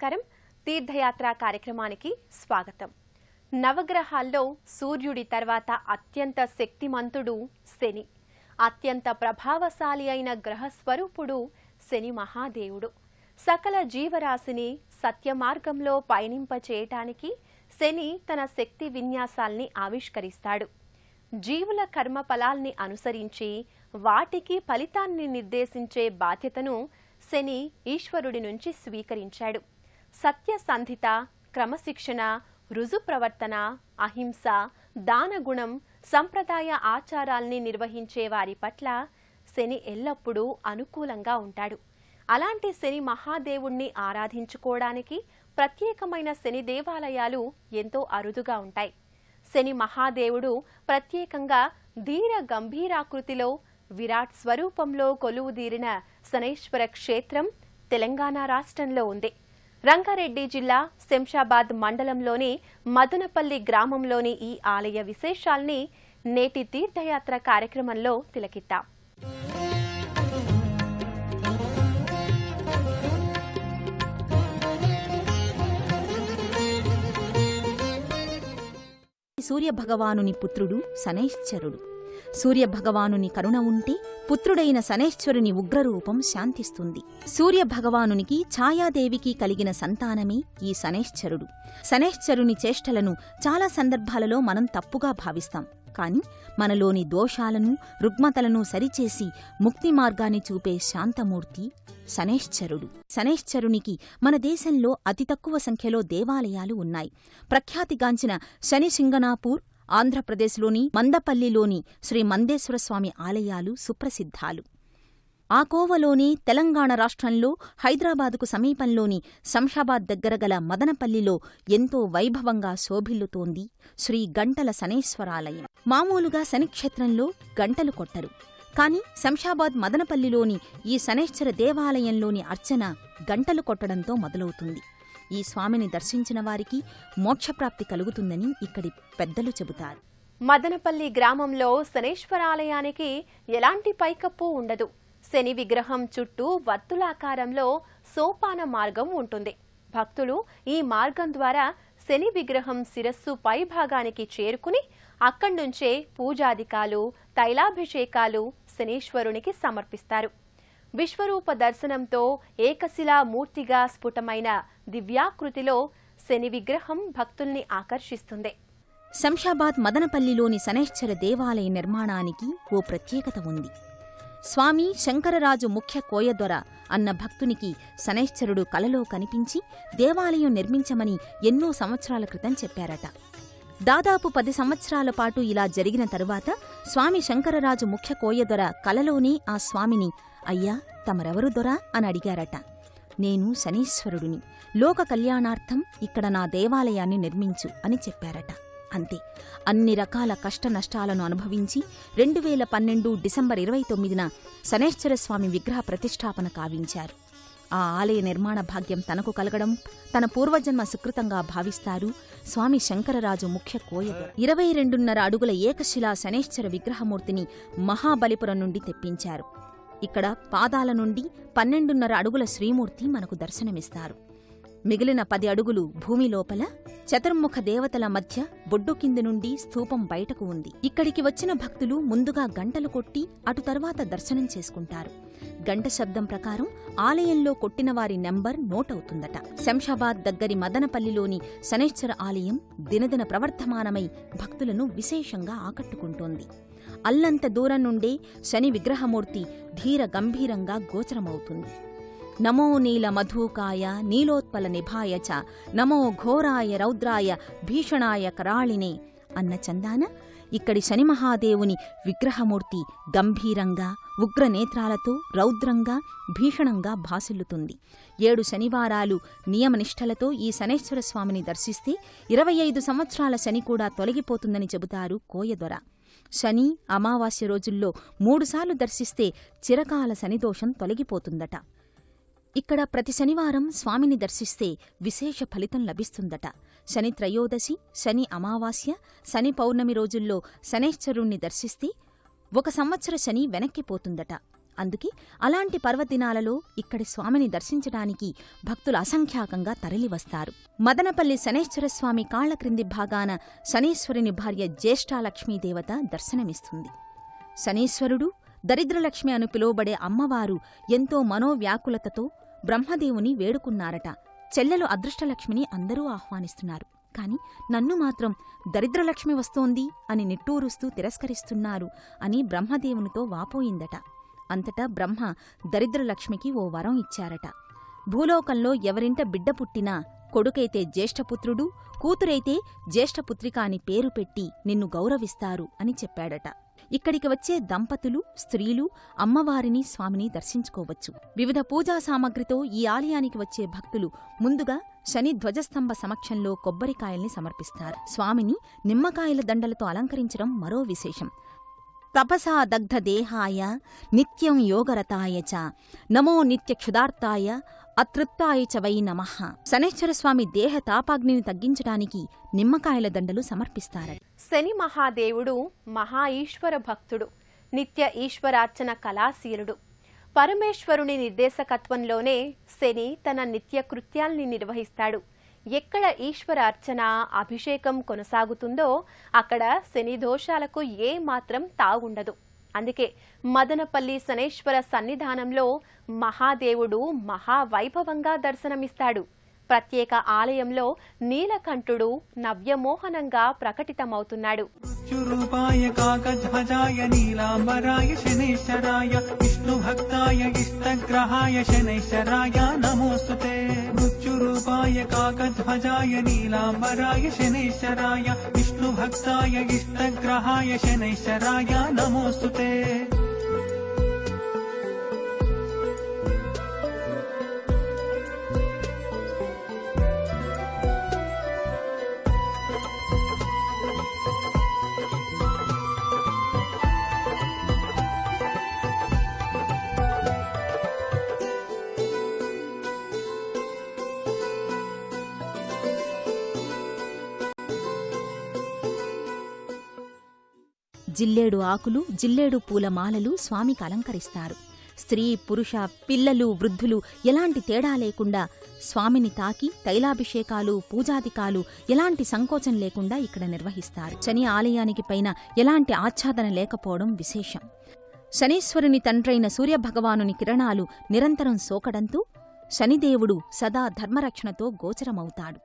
నమస్కారం. తీర్థయాత్ర కార్యక్రమానికి స్వాగతం. నవగ్రహాల్లో సూర్యుడి తర్వాత అత్యంత శక్తిమంతుడు శని. అత్యంత ప్రభావశాలి అయిన గ్రహ స్వరూపుడు శని మహాదేవుడు. సకల జీవరాశిని సత్య మార్గంలో పయనింపచేయటానికి శని తన శక్తి విన్యాసాల్ని ఆవిష్కరిస్తాడు. జీవుల కర్మ ఫలాల్ని అనుసరించి వాటికి ఫలితాన్ని నిర్దేశించే బాధ్యతను శని ఈశ్వరుడి నుంచి స్వీకరించాడు. సత్యసంధిత, క్రమశిక్షణ, రుజు ప్రవర్తన, అహింస, దానగుణం, సంప్రదాయ ఆచారాల్ని నిర్వహించే వారి పట్ల శని ఎల్లప్పుడూ అనుకూలంగా ఉంటాడు. అలాంటి శని మహాదేవుణ్ణి ఆరాధించుకోవడానికి ప్రత్యేకమైన శని దేవాలయాలు ఎంతో అరుదుగా ఉంటాయి. శని మహాదేవుడు ప్రత్యేకంగా ధీర గంభీరాకృతిలో విరాట్ స్వరూపంలో కొలువుదీరిన శనైశ్వర క్షేత్రం తెలంగాణ రాష్ట్రంలో ఉంది. రంగారెడ్డి జిల్లా శంషాబాద్ మండలంలోని మదనపల్లి గ్రామంలోని ఈ ఆలయ విశేషాల్ని నేటి తీర్థయాత్ర కార్యక్రమంలో తిలకిద్దాం. సూర్యభగవానుని పుత్రుడు శనైశ్చరుడు. సూర్యభగవానుని కరుణ ఉంటే పుత్రుడైన శనైశ్వరుని ఉగ్రరూపం శాంతిస్తుంది. సూర్యభగవానునికి ఛాయాదేవికి కలిగిన సంతానమే ఈ శనైశ్చరుడు. శనైశ్చరుని చేష్టలను చాలా సందర్భాలలో మనం తప్పుగా భావిస్తాం. కాని మనలోని దోషాలను, రుగ్మతలను సరిచేసి ముక్తి మార్గాన్ని చూపే శాంతమూర్తి శనైశ్చరుడు. శనైశ్చరునికి మన దేశంలో అతి తక్కువ సంఖ్యలో దేవాలయాలు ఉన్నాయి. ప్రఖ్యాతిగాంచిన శని సింగనాపూర్, ఆంధ్రప్రదేశ్లోని మందపల్లిలోని శ్రీ మందేశ్వరస్వామి ఆలయాలు సుప్రసిద్ధాలు. ఆ కోవలోనే తెలంగాణ రాష్ట్రంలో హైదరాబాదుకు సమీపంలోని శంషాబాద్ దగ్గర గల మదనపల్లిలో ఎంతో వైభవంగా శోభిల్లుతోంది శ్రీ గంటల శనైశ్వరాలయం. మామూలుగా శనిక్షేత్రంలో గంటలు కొట్టరు. కాని శంషాబాద్ మదనపల్లిలోని ఈ శనైశ్వర దేవాలయంలోని అర్చన గంటలు కొట్టడంతో మొదలవుతుంది. ఈ స్వామిని దర్శించిన వారికి మోక్షప్రాప్తి కలుగుతుందని ఇక్కడి పెద్దలు చెబుతారు. మదనపల్లి గ్రామంలో శనైశ్వరాలయానికి ఎలాంటి పైకప్పు ఉండదు. శని విగ్రహం చుట్టూ వర్తులాకారంలో సోపాన మార్గం ఉంటుంది. భక్తులు ఈ మార్గం ద్వారా శని విగ్రహం శిరస్సు పైభాగానికి చేరుకుని అక్కడ్నుంచే పూజాదికాలు, తైలాభిషేకాలు శనీశ్వరునికి సమర్పిస్తారు. విశ్వరూప దర్శనంతో ఏకశిలా మూర్తిగా స్ఫుటమైన దివ్యాకృతిలో శని విగ్రహం భక్తుల్ని ఆకర్షిస్తుంది. శంషాబాద్ మదనపల్లిలోని శనైశ్చర దేవాలయ నిర్మాణానికి ఓ ప్రత్యేకత ఉంది. స్వామి శంకరరాజు ముఖ్య కోయదొర అన్న భక్తునికి శనైశ్చరుడు కలలో కనిపించి దేవాలయం నిర్మించమని ఎన్నో సంవత్సరాల క్రితం చెప్పారట. దాదాపు 10 సంవత్సరాల పాటు ఇలా జరిగిన తరువాత స్వామి శంకరరాజు ముఖ్య కోయదొర కలలోనే ఆ స్వామిని, అయ్యా తమరెవరు దొరా అని అడిగారట. నేను శనీశ్వరుడిని, లోక కళ్యాణార్థం ఇక్కడ నా దేవాలయాన్ని నిర్మించు అని చెప్పారట. అంతే, అన్ని రకాల కష్టనష్టాలను అనుభవించి 2012 డిసెంబర్ 29న శనైశ్వరస్వామి విగ్రహ ప్రతిష్ఠాపన కావించారు. ఆ ఆలయ నిర్మాణ భాగ్యం తనకు కలగడం తన పూర్వజన్మ సుకృతంగా భావిస్తారు స్వామి శంకరరాజు ముఖ్య కోయదొర. 22.5 అడుగుల ఏకశిలా శనైశ్చర విగ్రహమూర్తిని మహాబలిపురం నుండి తెప్పించారు. ఇక్కడ పాదాల నుండి 12.5 అడుగుల శ్రీమూర్తి మనకు దర్శనమిస్తారు. మిగిలిన 10 అడుగులు భూమి లోపల చతుర్ముఖ దేవతల మధ్య బొడ్డు కింది నుండి స్తూపం బయటకు ఉంది. ఇక్కడికి వచ్చిన భక్తులు ముందుగా గంటలు కొట్టి అటు తర్వాత దర్శనం చేసుకుంటారు. గంట శబ్దం ప్రకారం ఆలయంలో కొట్టిన వారి నెంబర్ నోట్ అవుతుందట. శంషాబాద్ దగ్గరి మదనపల్లిలోని శనైశ్చర ఆలయం దినదిన ప్రవర్ధమానమై భక్తులను విశేషంగా ఆకట్టుకుంటోంది. అల్లంత దూరం నుండే శని విగ్రహమూర్తి ధీర గంభీరంగా గోచరమవుతుంది. నమో నీల మధూకాయ నీలోత్పల నిభాయ చ నమో ఘోరాయ రౌద్రాయ భీషణాయ కరాళినే అన్న చందాన ఇక్కడి శని మహాదేవుని విగ్రహమూర్తి గంభీరంగా ఉగ్రనేత్రాలతో రౌద్రంగా భీషణంగా భాసిల్లుతుంది. 7 శనివారాలు నియమనిష్టలతో ఈ శనైశ్వర స్వామిని దర్శిస్తే 25 సంవత్సరాల శని కూడా తొలగిపోతుందని చెబుతారు కోయదొర. శని, అమావాస్య రోజుల్లో 3 సార్లు దర్శిస్తే చిరకాల శనిదోషం తొలగిపోతుందట. ఇక్కడ ప్రతి శనివారం స్వామిని దర్శిస్తే విశేష ఫలితం లభిస్తుందట. శని త్రయోదశి, శని అమావాస్య, శని పౌర్ణమి రోజుల్లో శనైశ్చరుణ్ణి దర్శిస్తే 1 సంవత్సర శని వెనక్కిపోతుందట. అందుకే అలాంటి పర్వదినాలలో ఇక్కడి స్వామిని దర్శించడానికి భక్తులు అసంఖ్యాకంగా తరలివస్తారు. మదనపల్లి శనైశ్వరస్వామి కాళ్ల క్రింది భాగాన శనీశ్వరుని భార్య జ్యేష్ఠాలక్ష్మీదేవత దర్శనమిస్తుంది. శనీశ్వరుడు, దరిద్రలక్ష్మి అని పిలువబడే అమ్మవారు ఎంతో మనోవ్యాకులతతో బ్రహ్మదేవుని వేడుకున్నారట. చెల్లెలు అదృష్టలక్ష్మిని అందరూ ఆహ్వానిస్తున్నారు, కాని నన్ను మాత్రం దరిద్రలక్ష్మి వస్తోంది అని నిట్టూరుస్తూ తిరస్కరిస్తున్నారు అని బ్రహ్మదేవునితో వాపోయిందట. అంతటా బ్రహ్మ దరిద్రలక్ష్మికి ఓ వరం ఇచ్చారట. భూలోకంలో ఎవరింట బిడ్డ పుట్టినా కొడుకైతే జ్యేష్ఠపుత్రుడు, కూతురైతే జ్యేష్ఠపుత్రిక అని పేరు పెట్టి నిన్ను గౌరవిస్తారు అని చెప్పాడట. ఇక్కడికి వచ్చే దంపతులు, స్త్రీలు అమ్మవారిని, స్వామిని దర్శించుకోవచ్చు. వివిధ పూజా సామగ్రితో ఈ ఆలయానికి వచ్చే భక్తులు ముందుగా శని ధ్వజస్తంభ సమక్షంలో కొబ్బరికాయల్ని సమర్పిస్తారు. స్వామిని నిమ్మకాయల దండలతో అలంకరించడం మరో విశేషం. తపసా దగ్ధ దేహాయ నిత్యం యోగరతాయ చ నమో నిత్య క్షుదార్తాయ అతృప్తాయ చ వై నమః. శనైశ్వరస్వామి దేహ తాపాగ్నిని తగ్గించడానికి నిమ్మకాయల దండలు సమర్పిస్తారు. శని మహాదేవుడు మహా ఈశ్వర భక్తుడు, నిత్య ఈశ్వరార్చన కళాశీలుడు. పరమేశ్వరుని నిర్దేశకత్వంలోనే శని తన నిత్య కృత్యాల్ని నిర్వహిస్తాడు. ఎక్కడ ఈశ్వర అర్చన, అభిషేకం కొనసాగుతుందో అక్కడ శని దోషాలకు ఏ మాత్రం తాగుండదు. అందుకే మదనపల్లి శనైశ్వర సన్నిధానంలో మహాదేవుడు మహావైభవంగా దర్శనమిస్తాడు. ప్రత్యేక ఆలయంలో నీలకంఠుడు నవ్యమోహనంగా ప్రకటితమవుతున్నాడు. రూపాయ కాకధ్వజాయ నీలాంబరాయ శనైశ్వరాయ విష్ణుభక్తాయ ఇష్టగ్రహాయ శనైశ్వరాయ నమోస్తుతే. మృత్యురూపాయ కాకధ్వజాయ నీలాంబరాయ శనైశ్వరాయ విష్ణుభక్తాయ ఇష్టగ్రహాయ శనైశ్వరాయ నమోస్తుతే. జిల్లేడు ఆకులు, జిల్లేడు పూల మాలలు స్వామికి అలంకరిస్తారు. స్త్రీ, పురుష, పిల్లలు, వృద్ధులు ఎలాంటి తేడా లేకుండా స్వామిని తాకి తైలాభిషేకాలు, పూజాదికాలు ఎలాంటి సంకోచం లేకుండా ఇక్కడ నిర్వహిస్తారు. శని ఆలయానికి పైన ఎలాంటి ఆచ్ఛాదన లేకపోవడం విశేషం. శనీశ్వరుని తండ్రైన సూర్యభగవానుని కిరణాలు నిరంతరం సోకడంతో శనిదేవుడు సదా ధర్మరక్షణతో గోచరమవుతాడు.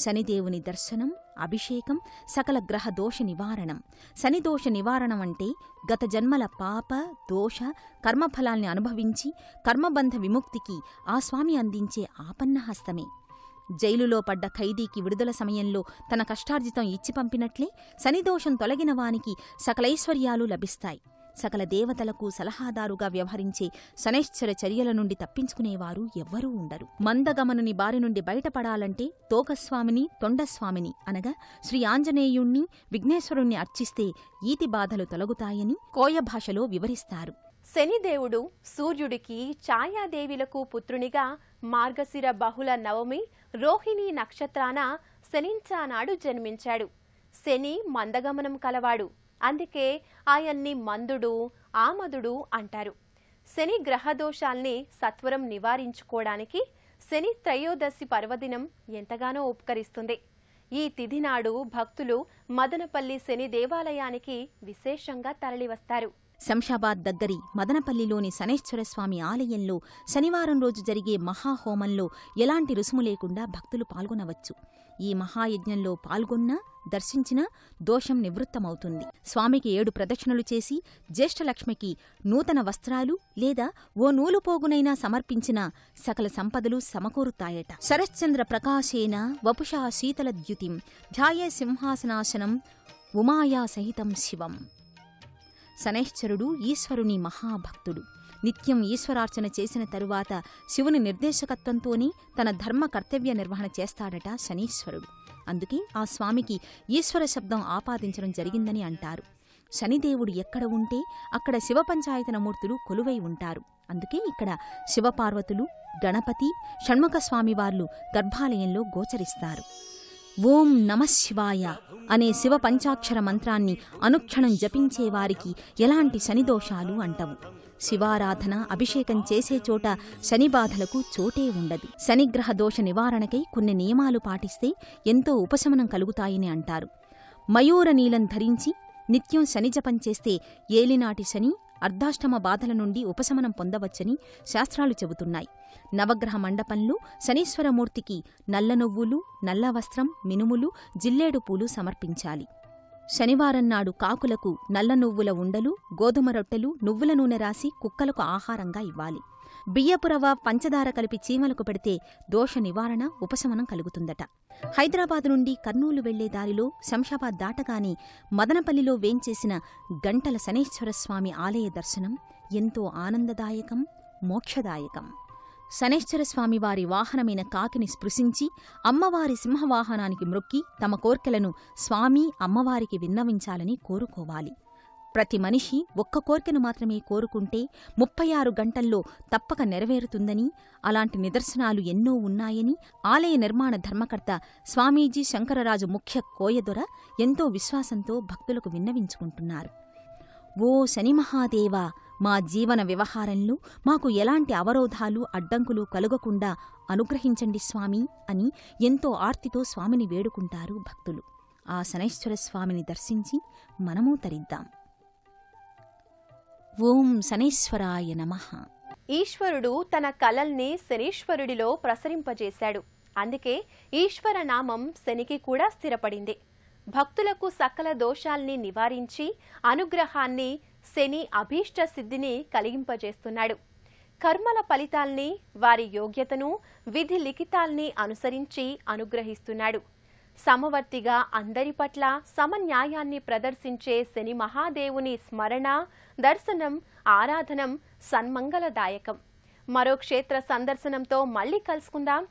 శనిదేవుని దర్శనం, అభిషేకం సకల గ్రహ దోష నివారణం. శనిదోష నివారణం అంటే గత జన్మల పాప, దోష, కర్మఫలాల్ని అనుభవించి కర్మబంధ విముక్తికి ఆ స్వామి అందించే ఆపన్నహస్తమే. జైలులో పడ్డ ఖైదీకి విడుదల సమయంలో తన కష్టార్జితం ఇచ్చి పంపినట్లే శనిదోషం తొలగిన వానికి సకలైశ్వర్యాలు లభిస్తాయి. సకల దేవతలకు సలహాదారుగా వ్యవహరించే శనైశ్చర చర్యల నుండి తప్పించుకునేవారు ఎవ్వరూ ఉండరు. మందగమనుని బారి నుండి బయటపడాలంటే తోకస్వామిని, తొండస్వామిని అనగా శ్రీ ఆంజనేయుణ్ణి, విఘ్నేశ్వరుణ్ణి అర్చిస్తే ఈతి బాధలు తొలగుతాయని కోయ భాషలో వివరిస్తారు. శనిదేవుడు సూర్యుడికి, ఛాయాదేవిలకు పుత్రునిగా మార్గశిర బహుళ నవమి రోహిణీ నక్షత్రాన శనించానాడు జన్మించాడు. శని మందగమనం కలవాడు, అందుకే ఆయన్ని మందుడు, ఆమదుడు అంటారు. శని గ్రహదోషాల్ని సత్వరం నివారించుకోవడానికి శని త్రయోదశి పర్వదినం ఎంతగానో ఉపకరిస్తుంది. ఈ తిథి నాడు భక్తులు మదనపల్లి శని దేవాలయానికి విశేషంగా తరలివస్తారు. శంషాబాద్ దగ్గరి మదనపల్లిలోని శనైశ్వరస్వామి ఆలయంలో శనివారం రోజు జరిగే మహాహోమంలో ఎలాంటి రుసుము లేకుండా భక్తులు పాల్గొనవచ్చు. ఈ మహాయజ్ఞంలో పాల్గొన్నా, దర్శించినా దోషం నివృత్తమవుతుంది. స్వామికి 7 ప్రదక్షిణలు చేసి జ్యేష్ఠలక్ష్మికి నూతన వస్త్రాలు లేదా ఓ నూలుపోగునైనా సమర్పించిన సకల సంపదలు సమకూరుతాయట. శరశ్చంద్ర ప్రకాశేన వపుషా శీతలద్యుతిం ధ్యాయే సింహాసనాశనం ఉమాయా సహితం శివం. శనైశ్చరుడు ఈశ్వరుని మహాభక్తుడు. నిత్యం ఈశ్వరార్చన చేసిన తరువాత శివుని నిర్దేశకత్వంతోనే తన ధర్మ కర్తవ్య నిర్వహణ చేస్తాడట శనీశ్వరుడు. అందుకే ఆ స్వామికి ఈశ్వర శబ్దం ఆపాదించడం జరిగిందని అంటారు. శనిదేవుడు ఎక్కడ ఉంటే అక్కడ శివపంచాయతనమూర్తులు కొలువై ఉంటారు. అందుకే ఇక్కడ శివపార్వతులు, గణపతి, షణ్ముఖస్వామివార్లు గర్భాలయంలో గోచరిస్తారు. ఓం నమశివాయ అనే శివ పంచాక్షర మంత్రాన్ని అనుక్షణం జపించేవారికి ఎలాంటి శనిదోషాలు అంటవు. శివారాధన, అభిషేకం చేసే చోట శని బాధలకు చోటే ఉండదు. శనిగ్రహ దోష నివారణకై కొన్ని నియమాలు పాటిస్తే ఎంతో ఉపశమనం కలుగుతాయని అంటారు. మయూర నీలం ధరించి నిత్యం శనిజపం చేస్తే ఏలినాటి శని, అర్ధాష్టమ బాధల నుండి ఉపశమనం పొందవచ్చని శాస్త్రాలు చెబుతున్నాయి. నవగ్రహ మండపంలో శనీశ్వరమూర్తికి నల్ల నువ్వులు, నల్ల వస్త్రం, మినుములు, జిల్లేడు పూలు సమర్పించాలి. శనివారం నాడు కాకులకు నల్ల నువ్వుల ఉండలు, గోధుమ రొట్టెలు, నువ్వుల నూనె రాసి కుక్కలకు ఆహారంగా ఇవ్వాలి. బియ్యపు రవ్వ, పంచదార కలిపి చీమలకు పెడితే దోష నివారణ, ఉపశమనం కలుగుతుందట. హైదరాబాద్ నుండి కర్నూలు వెళ్లే దారిలో శంషాబాద్ దాటగానే మదనపల్లిలో వేంచేసిన గంటల శనైశ్వరస్వామి ఆలయ దర్శనం ఎంతో ఆనందదాయకం, మోక్షదాయకం. శనైశ్వరస్వామివారి వాహనమైన కాకిని స్పృశించి అమ్మవారి సింహవాహనానికి మ్రొక్కి తమ కోర్కెలను స్వామి, అమ్మవారికి విన్నవించాలని కోరుకోవాలి. ప్రతి మనిషి ఒక్క కోర్కెను మాత్రమే కోరుకుంటే 36 గంటల్లో తప్పక నెరవేరుతుందని, అలాంటి నిదర్శనాలు ఎన్నో ఉన్నాయని ఆలయ నిర్మాణ ధర్మకర్త స్వామీజీ శంకరరాజు ముఖ్య కోయదొర ఎంతో విశ్వాసంతో భక్తులకు విన్నవించుకుంటున్నారు. ఓ శనిమహాదేవా, మా జీవన వ్యవహారంలో మాకు ఎలాంటి అవరోధాలు, అడ్డంకులు కలుగకుండా అనుగ్రహించండి స్వామి అని ఎంతో ఆర్తితో స్వామిని వేడుకుంటారు భక్తులు. ఆ శనైశ్వర స్వామిని దర్శించి మనమూ తరిద్దాం. ఓం శనైశ్వరాయ నమః. ఈశ్వరుడు తన కలల్ని శనీశ్వరుడిలో ప్రసరింపజేశాడు. అందుకే ఈశ్వర నామం శనికి కూడా స్థిరపడింది. భక్తులకు సకల దోషాల్ని నివారించి అనుగ్రహాన్ని, శని అభీష్ట సిద్ధిని కలిగింపజేస్తున్నాడు. కర్మల ఫలితాల్ని, వారి యోగ్యతను, విధి లిఖితాల్ని అనుసరించి అనుగ్రహిస్తున్నాడు. సమవర్తిగా అందరి పట్ల సమన్యాయాన్ని ప్రదర్శించే శని మహాదేవుని స్మరణ, దర్శనం, ఆరాధనం సన్మంగళదాయకం. మరో క్షేత్ర సందర్శనంతో మళ్ళీ కలుసుకుందాం.